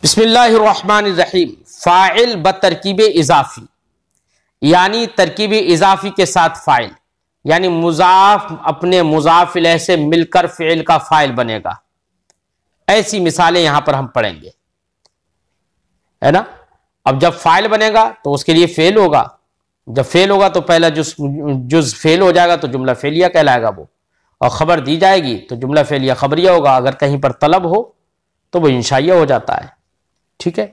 बिस्मिल्लाहिर्रहमानिर्रहीम। फ़ाइल बतरकीब इजाफी, यानी तरकीब इजाफी के साथ फ़ाइल, यानी मुज़ाफ अपने मुज़ाफ इलैह से मिलकर फ़िल का फ़ाइल बनेगा। ऐसी मिसालें यहां पर हम पढ़ेंगे, है ना। अब जब फ़ाइल बनेगा तो उसके लिए फ़ेल होगा। जब फ़ेल होगा तो पहला जुज़ फ़ेल हो जाएगा तो जुमला फ़ेलिया कहलाएगा वो, और ख़बर दी जाएगी तो जुमला फ़ेलिया ख़बरिया होगा। अगर कहीं पर तलब हो तो वो इंशाइया हो जाता है। ठीक है,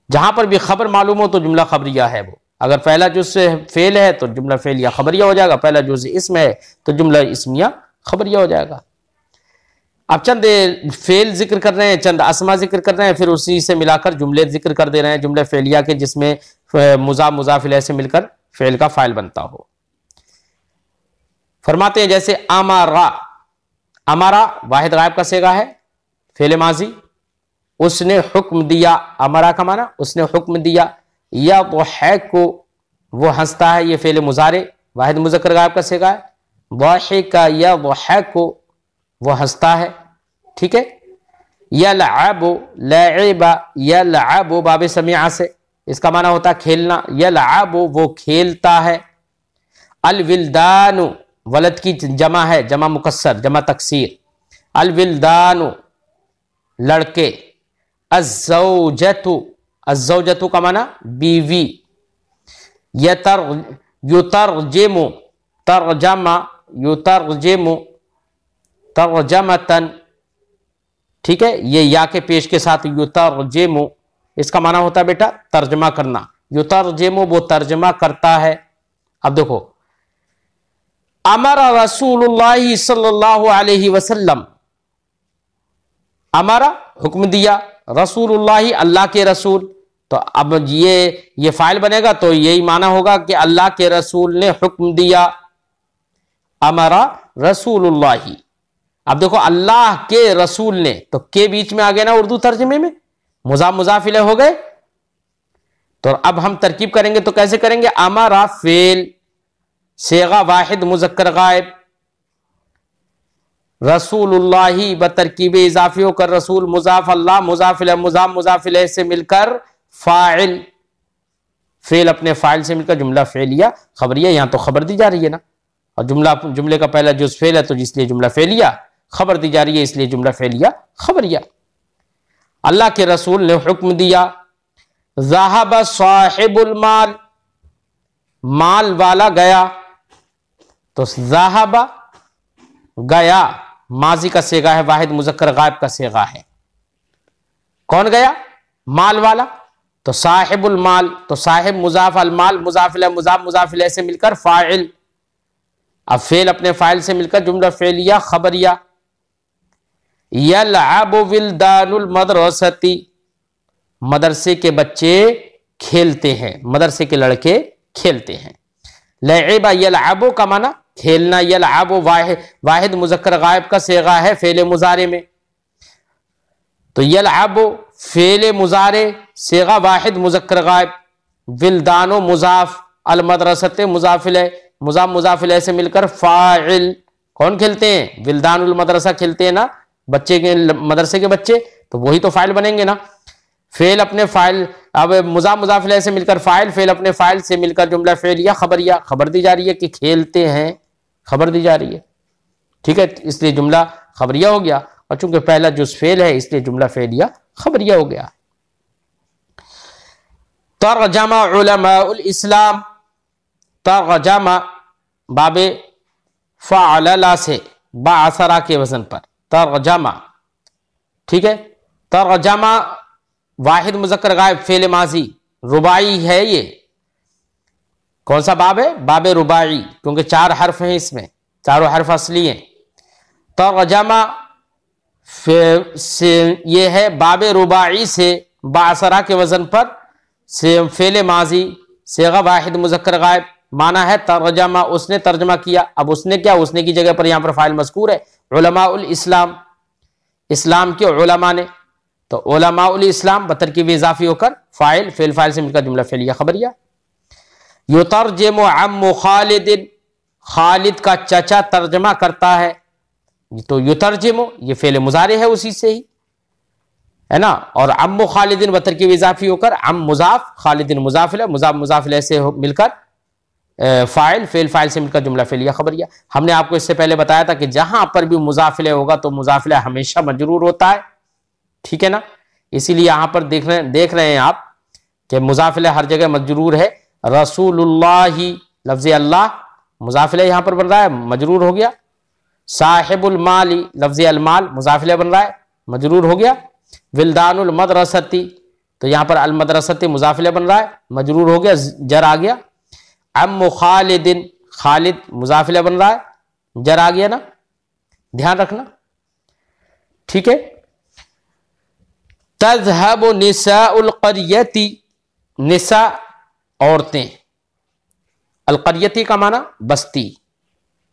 जहां पर भी खबर मालूम हो तो जुमला खबरिया है वो। अगर पहला जुज़ फेल है तो जुमला फेलिया खबरिया हो जाएगा। पहला जुज़ इसम है तो जुमला इसमिया खबरिया हो जाएगा। अब चंद फेल जिक्र कर रहे हैं, चंद असमा जिक्र कर रहे हैं, फिर उसी से मिलाकर जुमले जिक्र कर दे रहे हैं, जुमले फेलिया के जिसमें मुज़ाफ इलैह से मिलकर फेल का फाइल बनता हो। फरमाते हैं जैसे अमारा, अमारा वाहिद गायब का सेगा है, फेल माजी। उसने हुक्म दिया, अमरा का माना उसने हुक्म दिया। या वो है को वो हंसता है, ये फेल मुजारे वाहिद मुज़क्कर गायब का सेगा है। वाहिका या वो है को वो हंसता है। ठीक है, यलअबु लअबा, यलअबु बाबे समीआ से इसका माना होता है खेलना। यलअबु वो खेलता है। अलविल्दानु वलद की जमा है, जमा मुकस्सर जमा तकसीर। अलविल्दानु लड़के। अज़्ज़ौजतु, अज़्ज़ौजतु का माना बीवी। युतरजिमु तर्जमा, युतरजिमु तर्जमतन। ठीक है, ये या के पेश के साथ युतरजिमु इसका माना होता है बेटा तर्जमा करना। युतरजिमु वो तर्जमा करता है। अब देखो, अमरा रसूलुल्लाह सल्लल्लाहु अलैहि वसल्लम, अमरा हुक्म दिया, रसूलुल्लाह अल्लाह के रसूल। तो अब ये फाइल बनेगा तो यही माना होगा कि अल्लाह के रसूल ने हुक्म दिया। अमरा रसूलुल्लाह। अब देखो अल्लाह के रसूल ने, तो के बीच में आ गए ना उर्दू तर्जमे में, मुज़ाफ मुज़ाफ इलैह हो गए। तो अब हम तरकीब करेंगे तो कैसे करेंगे? अमरा फेल सेगा वाहिद मुज़क्कर गायब, रसूलुल्लाही बतरकीब इजाफी होकर रसूल मुजाफ अल्लाह मुजाफ इलैह मुजाफ मुजाफ इलैह से मिलकर फाइल, फेल अपने फाइल से मिलकर जुमला फेलिया खबरिया। यहां तो खबर दी जा रही है ना, और जुमले का पहला जुज़ फेल है तो इसलिए जुमला फेलिया, खबर दी जा रही है इसलिए जुमला फेलिया खबरिया। अल्लाह के रसूल ने हुक्म दिया। ज़ाहब साहिबुल माल, माल वाला गया। तो ज़ाहबा गया माजी का सेगा है, वाहिद मुज़क्कर गायब का सेगा है। कौन गया? माल वाला। तो साहिबुल माल, तो साहिब मुजाफ अल माल मुजाफ इलैह मुजाफ मुजाफ इलैह से मिलकर फाइल। अब फेल अपने फाइल से मिलकर जुमला फेलिया खबरिया। यलअबु विल्दानुल मदरसती, मदरसे के बच्चे खेलते हैं, मदरसे के लड़के खेलते हैं। लअबा यलअबु का माना खेलना। यलअबु वाहिद मुज़क्कर गायब का सेगा है फेले मुजारे में। तो यलअबु फेले मुजारे सेगा वाहिद मुज़क्कर गायब। विल्दानो मुजाफ, अल मदरसते मुजाफ इलैह मुजाफ मुजाफ इलैह से मिलकर फाइल। कौन खेलते हैं? विल्दानुल मदरसा खेलते हैं ना, बच्चे के मदरसे के बच्चे, तो वही तो फाइल बनेंगे ना। फेल अपने फाइल, अब मुजाफ मुजाफ इलैह से मिलकर फाइल, फेल अपने फाइल से मिलकर जुमला फेलिया खबरिया, खबर दी जा रही है कि खेलते हैं, खबर दी जा रही है। ठीक है, इसलिए जुमला खबरिया हो गया, और चूंकि पहला जुज़ फेल है इसलिए जुमला फेलिया खबरिया हो गया। तर्जमा उलमाउल इस्लाम, तर्जमा बाबे फ़अला से बाअसरा के वजन पर तर्जमा। ठीक है, तर्जमा वाहिद मुज़क्कर गायब फेल माजी, रुबाई है ये। कौन सा बाब है? बाबे रुबाई, क्योंकि 4 हर्फ हैं इसमें, चारों हर्फ असली हैं। तर्जमा से ये है बाबे रुबाई से बाअसरा के वजन पर से फेल माजी सेगा वाहिद मुज़क्कर गायब, माना है तर्जमा उसने तर्जमा किया। अब उसने क्या, उसने की जगह पर यहां पर फाइल मज़कूर है उलमाउल इस्लाम, इस्लाम के उलमा ने। तो उलमाउल इस्लाम बतरकीब इजाफी होकर फाइल, फेल फाइल से मिलकर जुमला फेलिया खबरिया। युतरजिमु अम्मु खालिदिन, खालिद का चचा तर्जमा करता है। तो युतरजिमु ये फेल मुजारे है उसी से ही, है ना। और अम्मु खालिदिन बतरकीब इजाफी होकर अम मुजाफ, खालिदिन मुजाफिला, मुजाफ मुजाफिला से मिलकर फाइल, फेल फाइल से मिलकर जुमला फेलिया खबरिया। हमने आपको इससे पहले बताया था कि जहां पर भी मुजाफिले होगा तो मुजाफिला हमेशा मजरूर होता है, ठीक है ना। इसीलिए यहां पर देख रहे हैं आप कि मुजाफिला हर जगह मजरूर है। रसूलुल्लाही लफ्ज़ अल्लाह मुजाफिला यहां पर बन रहा है, मजरूर हो गया। साहिबुल माली लफ्ज़ अलमाल मुजाफिला बन रहा है, मजरूर हो गया। विल्दानुल मदरसती, तो यहां पर अल मदरसती मुजाफिला बन रहा है, मजरूर हो गया, जर आ गया। अम्मु खालिदिन, खालिद मुजाफिला बन रहा है, जर आ गया ना, ध्यान रखना, ठीक है। तज़हबु निसाउल क़रियती, निसा औरतें, अल क़रियती का माना बस्ती,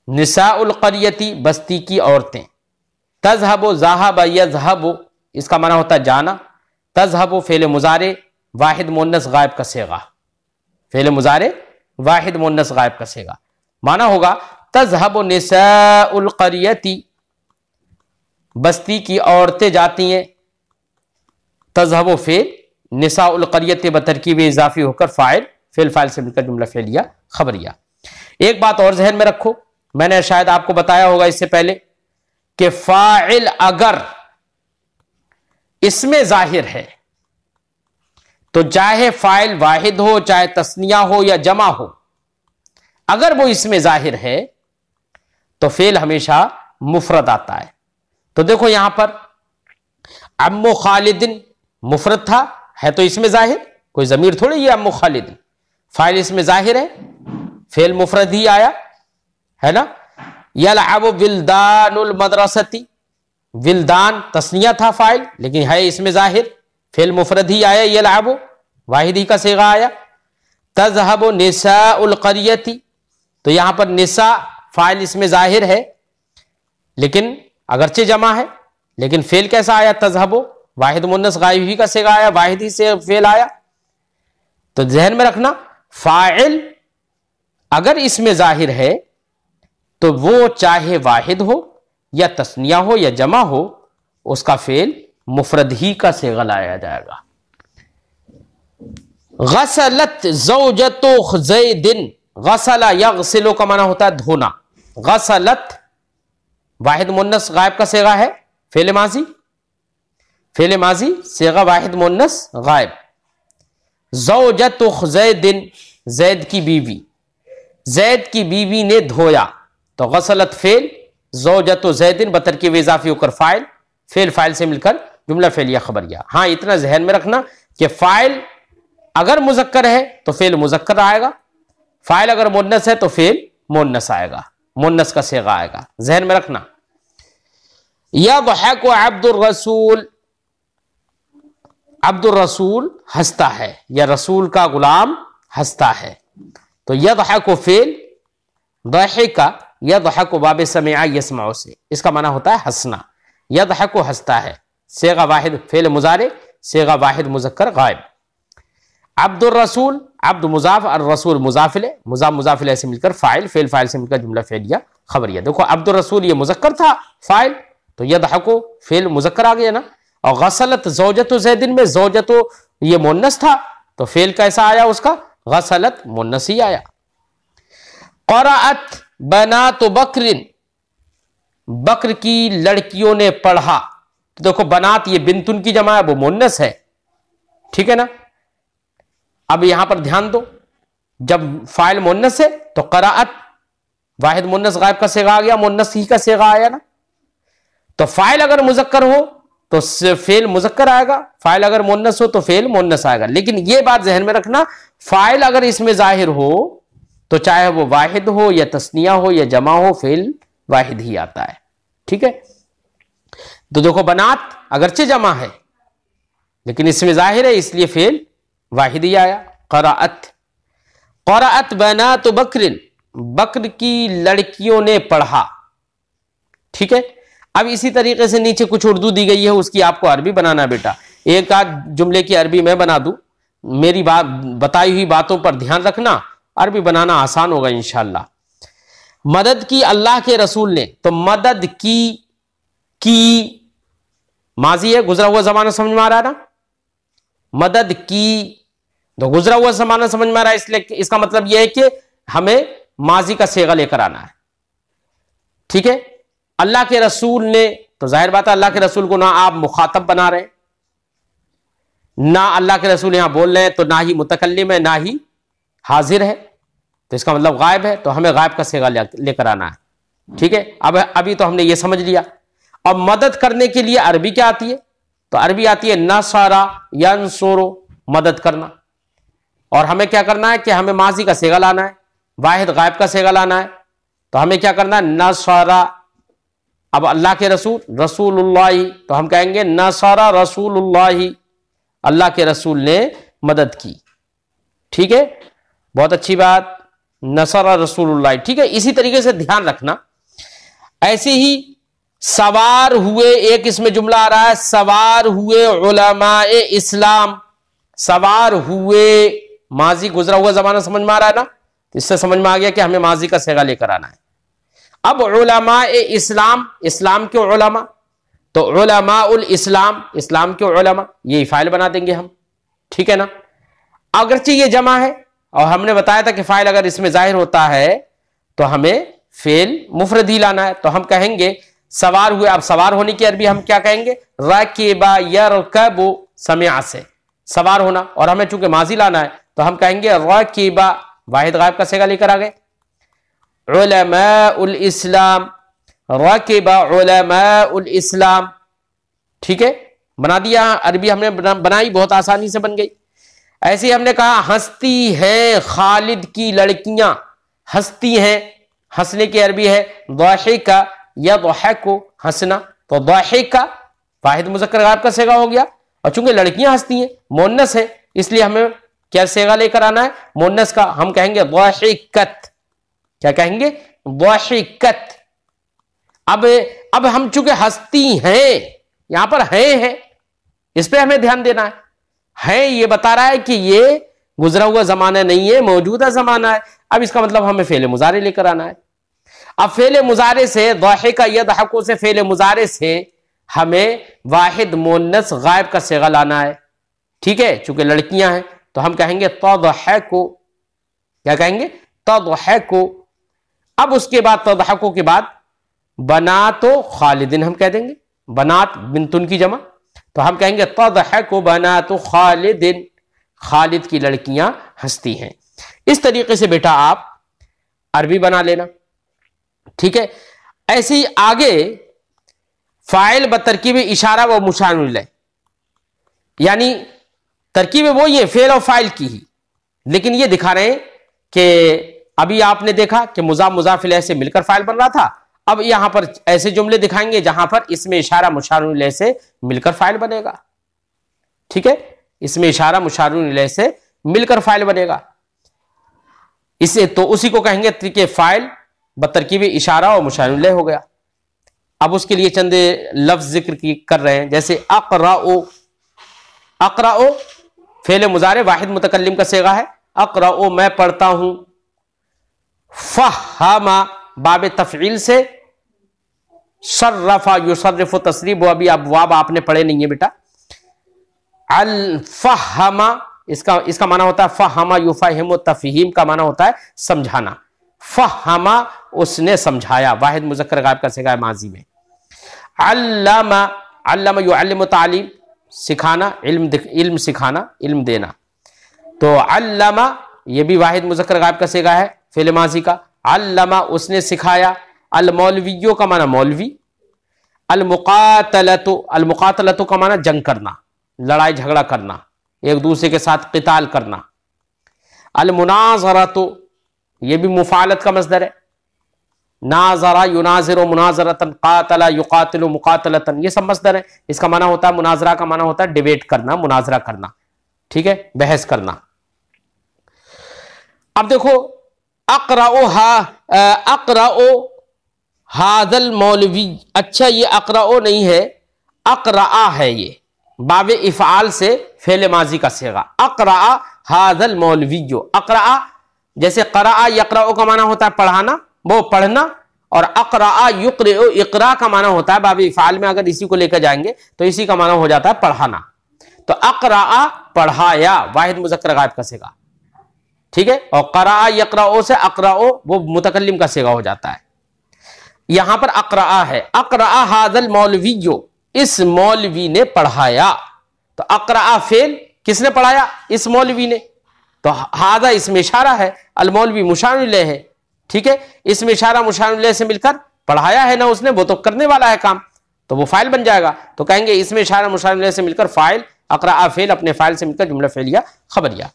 निसाउल क़रियती बस्ती की औरतें। तज़हबु ज़हब यज़हबु, इसका माना होता है जाना। तज़हबु फ़ेल मुज़ारे वाहिद मुन्नस गायब का सेगा, फ़ेल मुज़ारे वाहिद मुन्नस गायब का सेगा, माना होगा तज़हबु निसाउल क़रियती, बस्ती की औरतें जाती हैं। तज़हबु फ़ेल, निसाउल क़रियती बतरकीब इज़ाफ़ी होकर फ़ाइल, फ़ेल फ़ाइल से मिलकर जुमला फ़ेलिया खबरिया। एक बात और ज़हन में रखो, मैंने शायद आपको बताया होगा इससे पहले कि फ़ाइल अगर इसमें जाहिर है तो चाहे फाइल वाहिद हो, चाहे तस्निया हो या जमा हो, अगर वो इसमें जाहिर है तो फेल हमेशा मुफरद आता है। तो देखो यहां पर अम्मु खालिदिन मुफरद था, है तो इसमें जाहिर, कोई जमीर थोड़ी ये अम्मु खालिदिन, फाइल इसमें जाहिर है, फेल मुफरद ही आया, है ना। यलअबु विल्दानुल मदरसती, विल्दान तस्निया था फाइल, लेकिन है इसमें जाहिर, फेल मुफरद ही आया, यलअबु वाहिद ही का सेगा आया। तज़हबु निसाउल क़रियती, तो यहां पर निसा फाइल इसमें जाहिर है लेकिन अगरचे जमा है, लेकिन फेल कैसा आया, तज़हबु वाहिद मुन्नस गायब ही का सेगा आया, वाहिद ही से फेल आया। तो ज़हन में रखना, फाइल अगर इसमें जाहिर है तो वो चाहे वाहिद हो या तस्निया हो या जमा हो, उसका फेल मुफरद ही का सेगा लाया जाएगा। गसलत ज़ौजतु ज़ैदिन, गसला यग़सिलु का माना होता है धोना। गसलत वाहिद मुन्नस गायब का सेगा है, फेल माजी, फेल माजी सेगा वाहिद मुन्नस गायब। ज़ौजतु ज़ैदिन, जैद की बीवी, जैद की बीवी ने धोया, तो गसलत फेल, ज़ौजतु ज़ैदिन बतरकीब इज़ाफ़ी होकर फाइल, फेल फाइल से मिलकर जुमला फेलिया खबरिया। हाँ, इतना जहन में रखना कि फाइल अगर मुज़क्कर है तो फेल मुज़क्कर आएगा, फाइल अगर मुन्नस है तो फेल मुन्नस आएगा, मुन्नस का सेगा आएगा, जहन में रखना। यज़हकु अब्दुर रसूल, अब्दुर रसूल हंसता है या रसूल का गुलाम हंसता है, तो यज़हकु फेल, दहिका यज़हकु बाब समिअ यस्मउ से, इसका माना होता है हंसना। यज़हकु हंसता है, सेगा वाहिद फेल मुजारे, सेगा वाहिद मुज़क्कर गायब। अब्दुर रसूल, अब्द मुजाफ और रसूल मुजाफिले, मुजाफ मुजाफिले से मिलकर फाइल, फेल फाइल से मिलकर जुमला फेलिया खबरिया। देखो अब्दुर रसूल ये मुज़क्कर था फाइल, तो यज़हकु फेल मुज़क्कर आ गया ना। और गसलत ज़ौजतु ज़ैदिन में ज़ौजतु ये मुन्नस था, तो फेल कैसा आया उसका, गसलत मुन्नस ही आया। क़राअत बनातु बकरिन, बकर की लड़कियों ने पढ़ा, तो देखो बनात ये बिंतुन की जमा है, वो मुन्नस है, ठीक है ना। अब यहां पर ध्यान दो, जब फाइल मुन्नस है तो क़राअत वाहिद मुन्नस गायब का सेगा आ गया, मुन्नस ही का सेगा आया ना। तो फाइल अगर मुज़क्कर हो तो फेल मुज़क्कर आएगा, फाइल अगर मुन्नस हो तो फेल मुन्नस आएगा। लेकिन यह बात जहन में रखना, फाइल अगर इसमें जाहिर हो तो चाहे वो वाहिद हो या तस्निया हो या जमा हो, फेल वाहिद ही आता है, ठीक है। तो देखो बनात अगरचे जमा है लेकिन इसमें जाहिर है, इसलिए फेल वाहिद ही आया। क़राअत, क़राअत बनातु बकरिन, बकर की लड़कियों ने पढ़ा, ठीक है। अब इसी तरीके से नीचे कुछ उर्दू दी गई है, उसकी आपको अरबी बनाना बेटा। एक आध जुमले की अरबी मैं बना दूं, मेरी बात बताई हुई बातों पर ध्यान रखना, अरबी बनाना आसान होगा इंशाअल्लाह। मदद की अल्लाह के रसूल ने, तो मदद की माजी है, गुजरा हुआ जमाना समझ में आ रहा है ना। मदद की, तो गुजरा हुआ जमाना समझ में आ रहा है, इसलिए इसका मतलब यह है कि हमें माजी का सेगा लेकर आना है। ठीक है। अल्लाह के रसूल ने, तो जाहिर बात है अल्लाह के रसूल को ना आप मुखातब बना रहे हैं, ना अल्लाह के रसूल यहां बोल रहे हैं, तो ना ही मुतकल्लिम है ना ही हाजिर है, तो इसका मतलब गायब है, तो हमें गायब का सेगा लेकर आना है। ठीक है। अब अभी तो हमने ये समझ लिया। और मदद करने के लिए अरबी क्या आती है? तो अरबी आती है नसरा यंसुरु, मदद करना। और हमें क्या करना है कि हमें माजी का सेगा लाना है, वाहिद गायब का सेगा लाना है। तो हमें क्या करना है? नसरा। अब अल्लाह के रसूल रसूलुल्लाह, तो हम कहेंगे नसरा रसूलुल्लाह, अल्लाह के रसूल ने मदद की। ठीक है, बहुत अच्छी बात, नसरा रसूलुल्लाह। ठीक है। इसी तरीके से ध्यान रखना, ऐसे ही सवार हुए, एक इसमें जुमला आ रहा है, सवार हुए उलमाए इस्लाम। सवार हुए, माजी गुजरा हुआ जमाना समझ में आ रहा है ना, इससे समझ में आ गया कि हमें माजी का सेगा लेकर आना है। अब उलमाए इस्लाम, इस्लाम के उलमा, तो उलमाउल इस्लाम, इस्लाम के उलमा, ये फाइल बना देंगे हम। ठीक है ना। अगरचे ये जमा है, और हमने बताया था कि फाइल अगर इसमें जाहिर होता है तो हमें फेल मुफरद ही लाना है। तो हम कहेंगे सवार हुए। अब सवार होने की अरबी हम क्या कहेंगे? रकीबा यरकबु, समिआ से सवार होना, और हमें चूंकि माजी लाना है तो हम कहेंगे रकीबा, वाहिद गायब का सेगा लेकर आ गए। उलमाउल इस्लाम, रकीबा उलमाउल इस्लाम। ठीक है, बना दिया अरबी हमने, बनाई, बहुत आसानी से बन गई। ऐसे ही हमने कहा हंसती है खालिद की लड़कियां, हंसती हैं, हंसने की अरबी है दाहिका या दाहिको, हंसना। तो दाहिका वाहिद मुज़क्कर गायब का सेगा हो गया, और चूंकि लड़कियां हंसती हैं, मोन्नस है, इसलिए हमें क्या सेगा लेकर आना है? मोन्नस का। हम कहेंगे दाहिकत। क्या कहेंगे? दाहिकत। अब हम चूंकि हंसती हैं, यहां पर है, इस पे हमें ध्यान देना है। ये बता रहा है कि ये गुजरा हुआ जमाना नहीं है, मौजूदा जमाना है। अब इसका मतलब हमें फेले मुजारे लेकर आना है। अब फेले मुजारे से, दाहिका यदहकु से, फेले मुजारे से हमें वाहिद मोन्नस गायब का सेगा लाना है। ठीक है, चूंकि लड़कियां हैं, तो हम कहेंगे तदहकु। क्या कहेंगे? तदहकु। अब उसके बाद तदहकु के बाद बनातो खालिदिन हम कह देंगे, बनात बिंतुन की जमा, तो हम कहेंगे तदहकु बनातो खालिदिन, खालिद की लड़कियां हंसती हैं। इस तरीके से बेटा आप अरबी बना लेना। ठीक है। ऐसे ही आगे फाइल बतरकीब इशारा व मुशानुल, यानी तरकीबें वो ये फेल और फाइल की ही, लेकिन ये दिखा रहे हैं कि अभी आपने देखा कि मुजाफ मुजाफिल से मिलकर फाइल बन रहा था। अब यहां पर ऐसे जुमले दिखाएंगे जहां पर इसमें इशारा मुशानुल से मिलकर फाइल बनेगा। ठीक है, इसमें इशारा मुशारुन से मिलकर फाइल बनेगा, इसे तो उसी को कहेंगे कि फाइल बतरकीब इशारा और मुशारुन हो गया। अब उसके लिए चंद लफ्ज जिक्र कर रहे हैं, जैसे अक़राओ। अक़राओ फेल मुजारे वाहिद मुतकल्लिम का सेगा है, अक़राओ मैं पढ़ता हूं। फ़हमा बाब तफ़ईल से, शर्रफ़ा युशर्रिफ़ु तसरीब, अभी अब वाब आपने पढ़े नहीं है बेटा। अल फ़हमा इसका माना होता है फ़हमा युफ़हिमु, तफ़हीम का माना होता है समझाना। फ़हमा उसने समझाया, वाहिद मुज़क्कर गायब का सेगा है माजी में। अल्लमा, अल्लमा युअल्लिमु तालीम, सिखाना, इल्म सिखाना, इल्म देना। तो अल्लमा ये भी वाहिद मुज़क्कर गायब का सेगा है फ़िल माज़ी का। अल्लमा उसने सिखाया। अल मौलवियों का माना मौलवी। अल मुक़ातलतु, अल मुक़ातलतु का माना जंग करना, लड़ाई झगड़ा करना, एक दूसरे के साथ क़िताल करना। अल मुनाज़रतु ये भी मुफ़ालत का मस्दर है, नाज़रा युनाज़िरु मुनाज़रतन, क़ातला युक़ातिलु मुक़ातलतन, ये सब मस्दर है। इसका माना होता है, मुनाज़रा का माना होता है डिबेट करना, मुनाज़रा करना। ठीक है, बहस करना। अब देखो अक़राओ हाज़ल मौलवी, अच्छा ये अक़राओ नहीं है, अक़रा है, ये बाब इफ़आल से फ़ेल माजी का सेगा। अक़रा हाज़ल मौलवी, जो अक़रा जैसे क़रा यक़राओ का माना होता है पढ़ाना, वो पढ़ना, और अक़रा युक़रिउ, इक़रा का माना होता है बाब इफ़ाल में, अगर इसी को लेकर जाएंगे तो इसी का माना हो जाता है पढ़ाना। तो अक़रा पढ़ाया, वाहिद मुज़क्कर गायब का सेगा, ठीक है। और क़रा यक़राओ से अक़राओ वो मुतकल्लिम का सेगा हो जाता है। यहां पर अक़रा है, अक़रा हाज़ल मौलवियो, इस मौलवी ने पढ़ाया। तो अक़रा फेल किसने पढ़ाया? इस मौलवी ने। तो हादा इसमें इशारा है, अल मौलवी मुशार इलैह है, ठीक है। इसमें इशारा मुशार इलैह से मिलकर पढ़ाया है ना उसने, वो तो करने वाला है काम, तो वो फाइल बन जाएगा। तो कहेंगे इसमें इशारा मुशार इलैह से मिलकर फाइल, अक़रा फेल अपने फाइल से मिलकर जुमला फ़ेलिया खबरिया।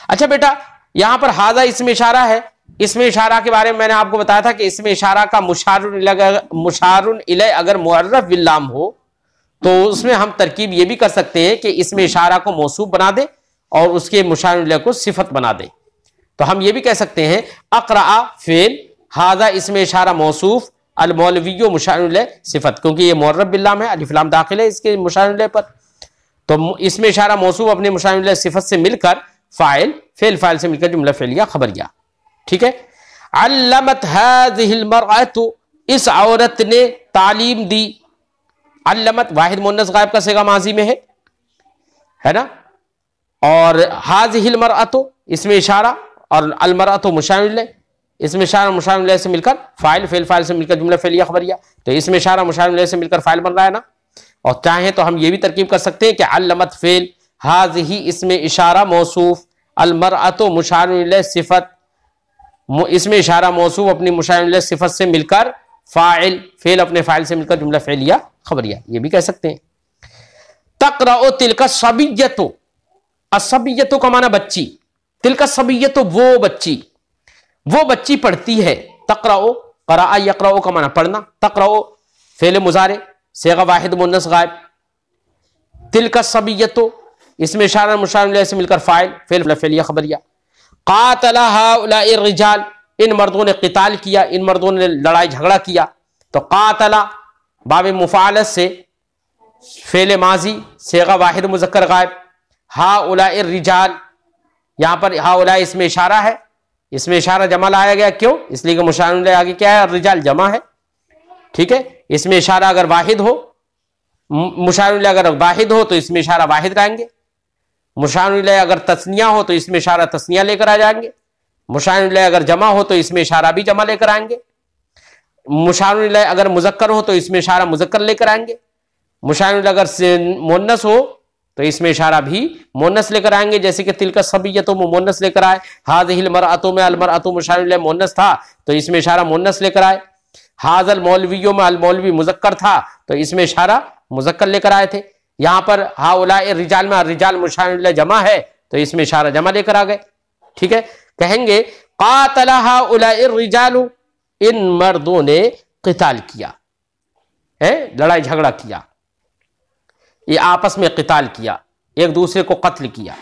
अच्छा बेटा, यहां पर हादा इसमें इशारा है। इसमें इशारा के बारे में मैंने आपको बताया था कि इसमें इशारा का मुशारुन इलैह अगर मुअर्रफ बिल्लाम हो तो उसमें हम तरकीब ये भी कर सकते हैं कि इसमें इशारा को मौसूफ बना दे और उसके मुशारुन इलैह को सिफत बना दे। तो हम ये भी कह सकते हैं अक़रा फेल, हादा इसमें इशारा मौसूफ, अल मौलवियो मुशारुन इलैह सिफत, क्योंकि ये मुअर्रफ बिल्लाम है, अलिफ लाम दाखिल है इसके मुशारुन इलैह पर। तो इसमें इशारा मौसूफ अपने मुशारुन इलैह सिफत से मिलकर फाइल, फेल फाइल से मिलकर जुमला फ़ेलिया खबरिया, ठीक है। अल्लमत हाज़िहिल मरअतु, इस औरत ने तालीम दी। अल्लमत वाहिद मुन्नस गायब का सेगा माजी में है ना। और हाज़िहिल मरअतु इसमें इशारा और अल मरअतु मुशार इलैह, इसमें इशारा मुशार इलैह से मिलकर फाइल, फेल फाइल से मिलकर जुमला फ़ेलिया खबरिया। तो इसमें इशारा मुशार इलैह से मिलकर फाइल बन रहा है ना। और चाहे तो हम ये भी तरकीब कर सकते हैं कि अल्लमत फेल, हाज़िही इसमें इशारा मौसूफ, अल मरअतु मुशार इलैह सिफत, इसमें इशारा मौसूफ अपनी मुशार इलैह सिफत से मिलकर फाइल, फेल अपने फाइल से मिलकर जुमला फ़ेलिया खबरिया, ये भी कह सकते हैं। तक़रअ तिलका सबिय्यतु, असबिय्यतु का माना बच्ची, तिलका सबिय्यतु वो बच्ची पढ़ती है। तक़रअ क़रअ यक़रअ का माना पढ़ना, तक़रअ फ़ेल मुज़ारे सेगा वाहिद मुन्नस गायब, तिलका सबिय्यतु इसमें इशारा मुशार इलैह से मिलकर फाइल, फेल फ़ेलिया खबरिया। क़ातला हाउलाइ रिजाल, इन मर्दों ने क़िताल किया, इन मर्दों ने लड़ाई झगड़ा किया। तो क़ातला बाब मुफ़ालत से फ़ेल माजी सेगा वाहिद मुज़क्कर गायब, हाउलाइ रिजाल, यहां पर हाउलाइ इसमें इशारा है, इसमें इशारा जमा लाया गया, क्यों? इसलिए कि मुशार इलैह आगे क्या है? रिजाल जमा है, ठीक है। इसमें इशारा अगर वाहिद हो, मुशार इलैह अगर वाहिद हो तो इसमें इशारा वाहिद लाएंगे, मुशार इलैह अगर तस्निया हो तो इसमें इशारा तस्निया लेकर आ जाएंगे, मुशार इलैह अगर जमा हो तो इसमें इशारा भी जमा लेकर आएंगे, मुशार इलैह अगर मुज़क्कर हो तो इसमें इशारा मुज़क्कर लेकर आएंगे, मुशार इलैह अगर मुन्नस हो तो इसमें इशारा भी मुन्नस लेकर आएंगे, जैसे कि तिलका सबिय्यतु मुन्नस लेकर आए, हाज़िहिल मरअतु में अल मरअतु मुशार इलैह मुन्नस था तो इसमें इशारा मुन्नस लेकर आए, हाज़ल मौलवियो में अल मौलवी मुज़क्कर था तो इसमें इशारा मुज़क्कर लेकर आए थे। यहां पर हाउलाए रिजाल में रिजाल मुशार इलैह जमा है तो इसमें इशारा जमा लेकर आ गए, ठीक है। कहेंगे क़ातला हाउलाए रिजालु, इन मर्दों ने क़िताल किया है, लड़ाई झगड़ा किया, ये आपस में क़िताल किया, एक दूसरे को कत्ल किया।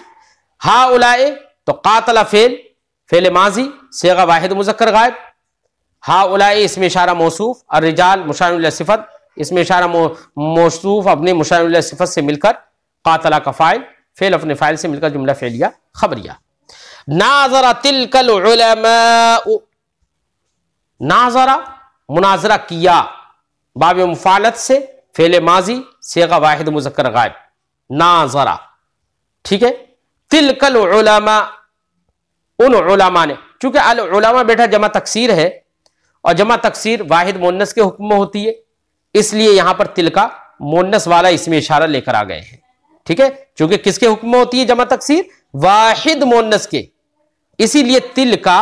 हाउलाए तो क़ातला फेल, फेल माजी सेगा वाहिद मुज़क्कर गायब, हाउलाए इसमें इशारा मौसूफ और रिजाल मुशार इलैह सिफत, इसमें इशारा मौसूफ अपने मुशार इलैह सिफत से मिलकर क़ातला का फाइल, फेल अपने फाइल से मिलकर जुमला फ़ेलिया खबरिया। नाज़रा तिलकल उलमा, नाज़रा मुनाजरा किया, बाब मुफ़ालत से फेल माजी सेगा वाहिद मुज़क्कर गायब, नाज़रा, ठीक है। तिलकल उलमा, उन उलमा ने, चूंकि अल उलमा बेटा जमा तकसीर है और जमा तकसीर वाहिद मुन्नस के हुक्म में होती है, इसलिए यहां पर तिलका मुन्नस वाला इसमें इशारा लेकर आ गए हैं, ठीक है। चूंकि किसके हुक्म में होती है जमा तकसीर? वाहिद मुन्नस के, इसीलिए तिलका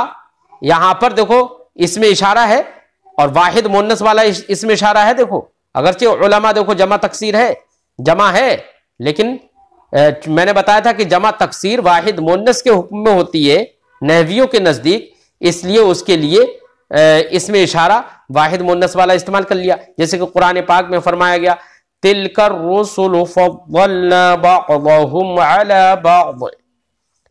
यहां पर देखो इसमें इशारा है और वाहिद मुन्नस वाला इसमें इशारा है। देखो अगरचे उलमा देखो जमा तकसीर है, जमा है, लेकिन मैंने बताया था कि जमा तकसीर वाहिद मुन्नस के हुक्म में होती है नहवियों के नजदीक, इसलिए उसके लिए इसमें इशारा वाहिद मुन्नस वाला इस्तेमाल कर लिया। जैसे कि कुरान पाक में फरमाया गया तिलकर रुसुल फद्दलना बअदहुम अला बअद,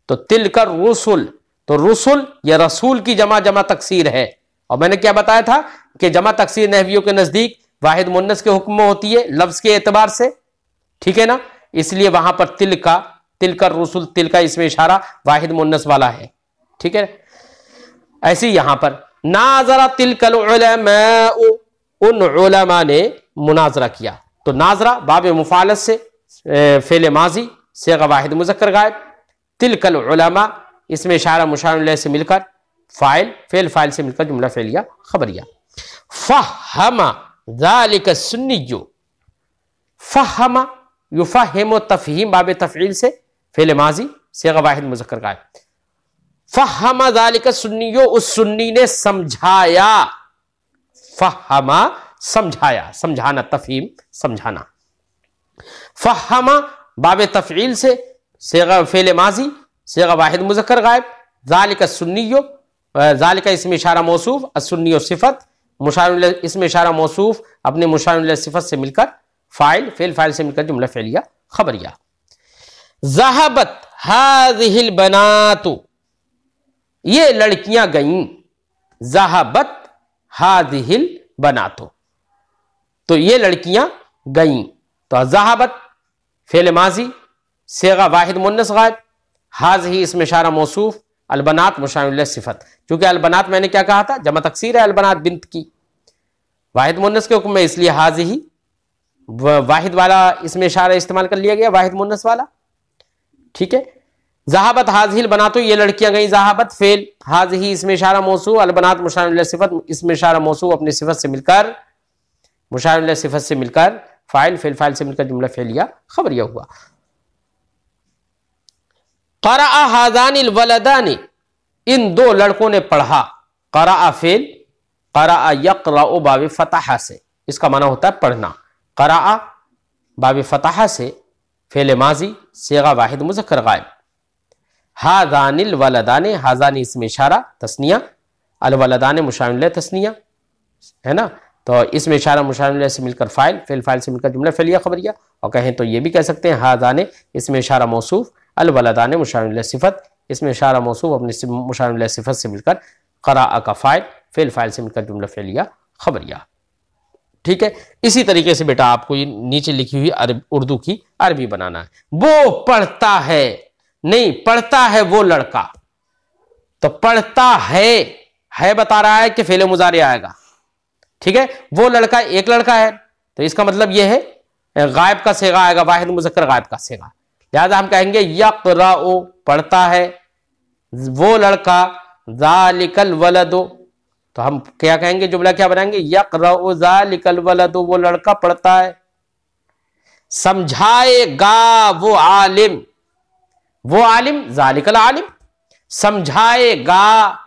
तो तिलकर रुसुल, तो रुसुल या रसूल की जमा तकसीर है। और मैंने क्या बताया था कि जमा तकसीर नहवियों के नजदीक वाहिद मुन्नस के हुक्म में होती है लफ्ज के एतबार से, ठीक है ना। इसलिए वहां पर तिलकर रुसुल, तिलका इसमें इशारा वाहिद मुन्नस वाला है, ठीक है। ऐसे ही यहां पर नाजरा तिलकल उलमा, उन उलमा ने मुनाजरा किया। तो नाजरा बाब मुफालत से फेल माजी सेगा वाहिद मुज़क्कर गायब, तिलकल उलमा इसमें इशारा मुशार इलैह से मिलकर फाइल, फेल फाइल से मिलकर जुमला फेलिया खबरिया। फहमा ज़ालिका सुन्निय्यु, फहमा युफहिमु तफहीम बाब तफईल से फेल माजी सेगा वाहिद मुज़क्कर गायब। फहमा ज़ालिका सुन्निय्यु, उस सुन्नी ने समझाया, फहमा समझाया, समझाना, तफहीम समझाना। फहमा बाब तफईल से सेगा फेल माजी सेगा वाहिद मुज़क्कर गायब। ज़ालिका सुन्निय्यु, ज़ालिका इसमें इशारा मौसूफ, अस्सुन्निय्यु सिफत, मुशार इलैह इसमें इशारा मौसूफ अपने मुशार इलैह सिफत से मिलकर फाइल, फेल फाइल से मिलकर जुमला फेलिया खबरिया। ज़हबत हाज़िहिल बनातु, ये लड़कियां गईं। ज़हबत हाज़िहिल बनातु, तो ये लड़कियां गईं। तो ज़हबत फेल माजी सेगा वाहिद मुन्नस गायब, हाज़िही इसमें इशारा मौसूफ, अलबनात मुशार इलैह सिफत। क्योंकि अलबनात मैंने क्या कहा था, जमा तकसीर है अलबनात बिंत की, वाहिद मुन्नस के हुक्म में, इसलिए हाज़िही वाहिद वाला इसमें इशारा इस्तेमाल कर लिया गया, वाहिद मुन्नस वाला। ठीक है। ज़हाबत हाज़िहिल बनातु, ये लड़कियां गई। ज़हाबत फेल, हाज़िही इसमें इशारा मौसूफ, अलबनात मुशार इलैह सिफत, इसमें इशारा मौसूफ अपनी सिफत से मिलकर, मुशार इलैह सिफत से मिलकर फाइल, फेल फाइल से मिलकर जुमला फेलिया खबरिया हुआ। क़रअ हाज़ानिल वलदानी, इन दो लड़कों ने पढ़ा। क़रअ फेल, क़रअ यक़रअ बाब फ़तह से, इसका माना होता है पढ़ना। क़रअ बाब फ़तह से फेल माजी सेगा वाहिद मुज़क्कर गायब। हाज़ानिल वलदानी, हाज़ानी इसमें इशारा तस्निया, अल वलदानी मुशार इलैह तस्निया है ना, तो इसमें इशारा मुशार इलैह से मिलकर फाइल, फेल फाइल से मिलकर जुमला फेलिया खबरिया। और कहें तो ये भी कह सकते हैं हाज़ाने इसमें इशारा मौसूफ, अल वलदाने मुशार इलैह सिफत, इसमें इशारा मौसूफ अपनी मुशार इलैह सिफत से मिलकर क़रअ का फाइल, फेल फाइल से मिलकर जुमला फेलिया खबरिया। ठीक है। इसी तरीके से बेटा आपको ये नीचे लिखी हुई उर्दू की अरबी बनाना है। वो पढ़ता है, नहीं पढ़ता है वो लड़का, तो पढ़ता है बता रहा है कि फेले मुजारे आएगा। ठीक है। वो लड़का एक लड़का है, तो इसका मतलब यह है गायब का सेगा आएगा, वाहिद मुज़क्कर गायब का सेगा। लिहाजा हम कहेंगे यक़रअ पढ़ता है, वो लड़का, ज़ालिकल वलदु, तो हम क्या कहेंगे, जुमला क्या बनाएंगे, यक़रअ ज़ालिकल वलदु, वो लड़का पढ़ता है। समझाएगा वो आलिम, वो आलिम, ज़ालिकल आलिम, समझाएगा,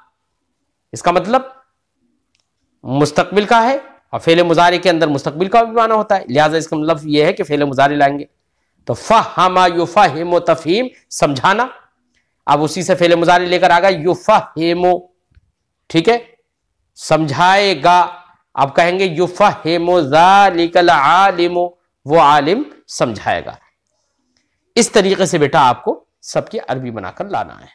इसका मतलब मुस्तकबिल का है, और फेले मुजारे के अंदर मुस्तकबिल का भी माना होता है। लिहाजा इसका मतलब यह है कि फेले मुजारे लाएंगे। तो फ़हमा युफ़हिमु तफ़हीम, समझाना, अब उसी से फेले मुजारे लेकर आ गया युफ़हिमु। ठीक है। समझाएगा, अब कहेंगे युफ़हिमु ज़ालिकल आलिमु, वो आलिम समझाएगा। इस तरीके से बेटा आपको सबकी अरबी बनाकर लाना है।